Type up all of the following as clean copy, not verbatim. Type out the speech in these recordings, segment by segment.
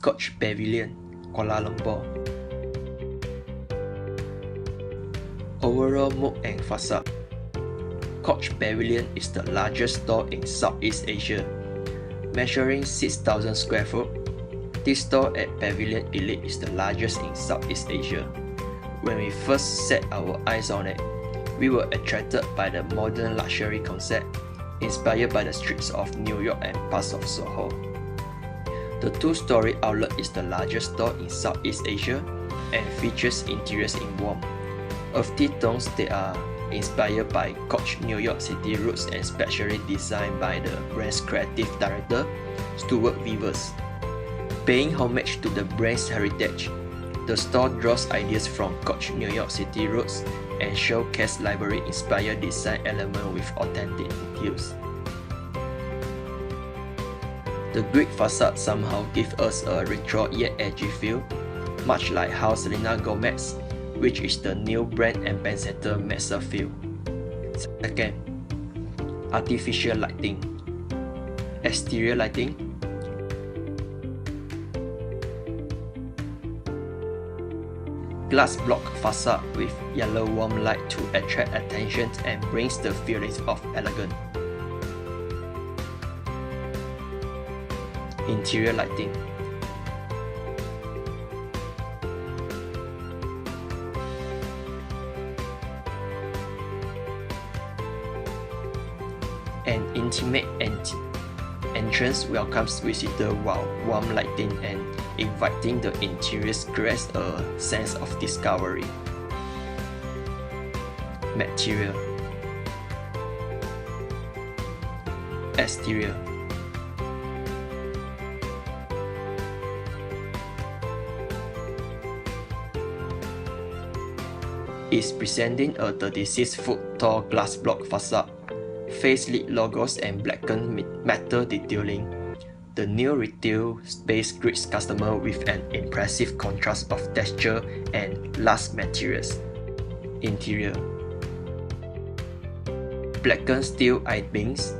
Coach Pavilion, Kuala Lumpur. Overall mood and facade. Coach Pavilion is the largest store in Southeast Asia, measuring 6,000 square foot. This store at Pavilion Elite is the largest in Southeast Asia. When we first set our eyes on it, we were attracted by the modern luxury concept, inspired by the streets of New York and parts of Soho. The two-story outlet is the largest store in Southeast Asia and features interiors in warm, earthy tones that are inspired by Coach New York City roots and specially designed by the brand's creative director, Stuart Vivers. Paying homage to the brand's heritage, the store draws ideas from Coach New York City roots and showcase library-inspired design elements with authentic details. The Greek facade somehow gives us a retro yet edgy feel, much like how Selena Gomez, which is the new brand ambassador, makes her feel. Second, artificial lighting. Exterior lighting. Glass block facade with yellow warm light to attract attention and brings the feeling of elegance. Interior lighting. An intimate entrance welcomes visitors while warm lighting and inviting the interiors creates a sense of discovery. Material. Exterior. Is presenting a 36-foot tall glass block facade, face-lit logos and blackened metal detailing. The new retail space greets customers with an impressive contrast of texture and lush materials. Interior. Blackened steel I-beams,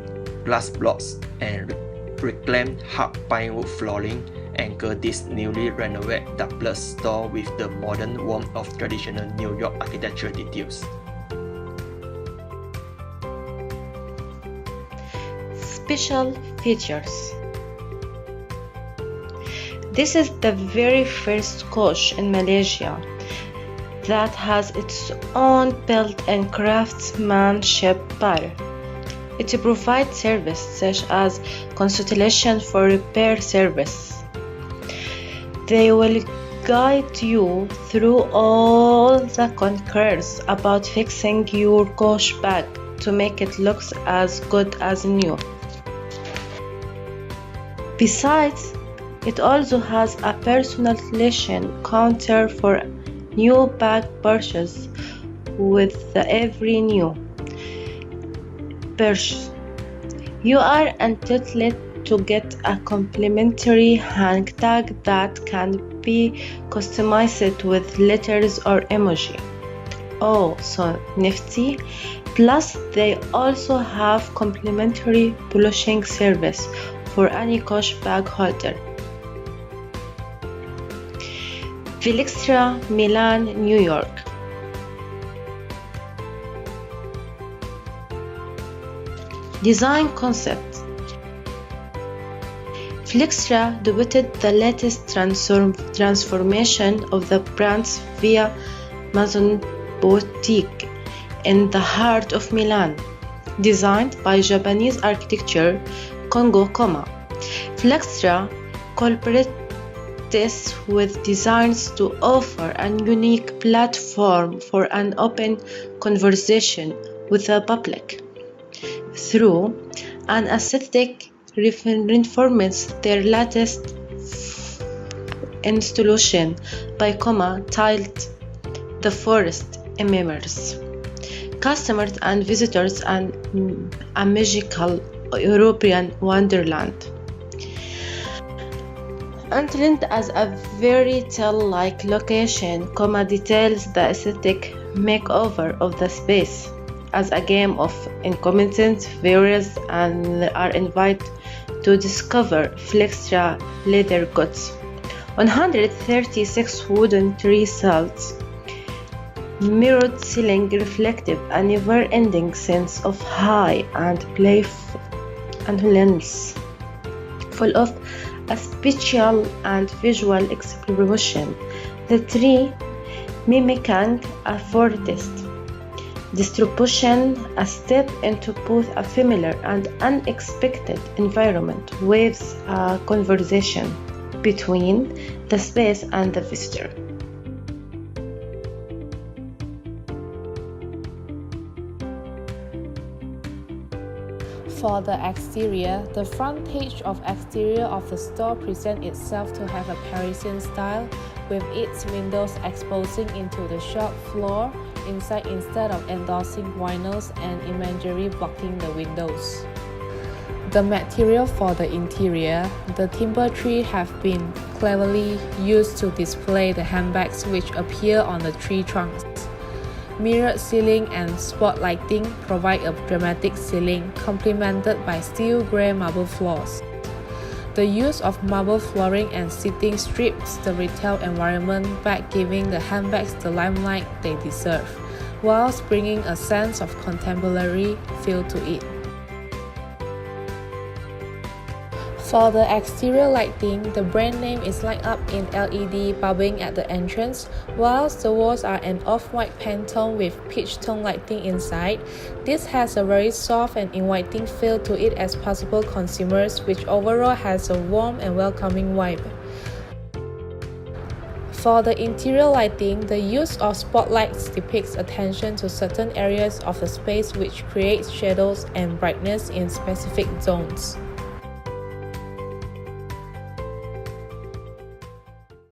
glass blocks, and reclaimed hard pine wood flooring anchor this newly renovated duplex store with the modern warmth of traditional New York architectural details. Special features. This is the very first coach in Malaysia that has its own built and craftsmanship bar. It provides service such as consultation for repair service. They will guide you through all the concourse about fixing your coach bag to make it look as good as new. Besides, it also has a personalization counter for new bag purchase with every new purchase. You are entitled to get a complimentary hang tag that can be customized with letters or emoji. Oh, so nifty! Plus, they also have complimentary polishing service for any coach bag holder. Flextra, Milan, New York. Design concept. Flextra debuted the latest transformation of the brand's Via Maison boutique in the heart of Milan, designed by Japanese architecture Kongo Koma. Flextra collaborates with designs to offer a unique platform for an open conversation with the public. Through an aesthetic reinforcements their latest installation by Koma titled The Forest Emirs. Customers and visitors and a magical European wonderland. Entering as a very tale-like location, Koma details the aesthetic makeover of the space as a game of incompetent viewers and are invited to discover Flextra leather goods, 136 wooden tree cells, mirrored ceiling reflective a never-ending sense of high and playfulness, full of a spatial and visual exploration. The tree mimicking a forest distribution, a step into both a familiar and unexpected environment, waves a conversation between the space and the visitor. For the exterior, the frontage of exterior of the store presents itself to have a Parisian style, with its windows exposing into the shop floor inside instead of endorsing vinyls and imagery blocking the windows. The material for the interior, the timber tree have been cleverly used to display the handbags which appear on the tree trunks. Mirrored ceiling and spotlighting provide a dramatic ceiling, complemented by steel grey marble floors. The use of marble flooring and seating strips the retail environment back, giving the handbags the limelight they deserve, whilst bringing a sense of contemporary feel to it. For the exterior lighting, the brand name is light up in LED bulbing at the entrance, whilst the walls are an off-white Pantone with peach tone lighting inside. This has a very soft and inviting feel to it as possible consumers, which overall has a warm and welcoming vibe. For the interior lighting, the use of spotlights depicts attention to certain areas of the space which creates shadows and brightness in specific zones.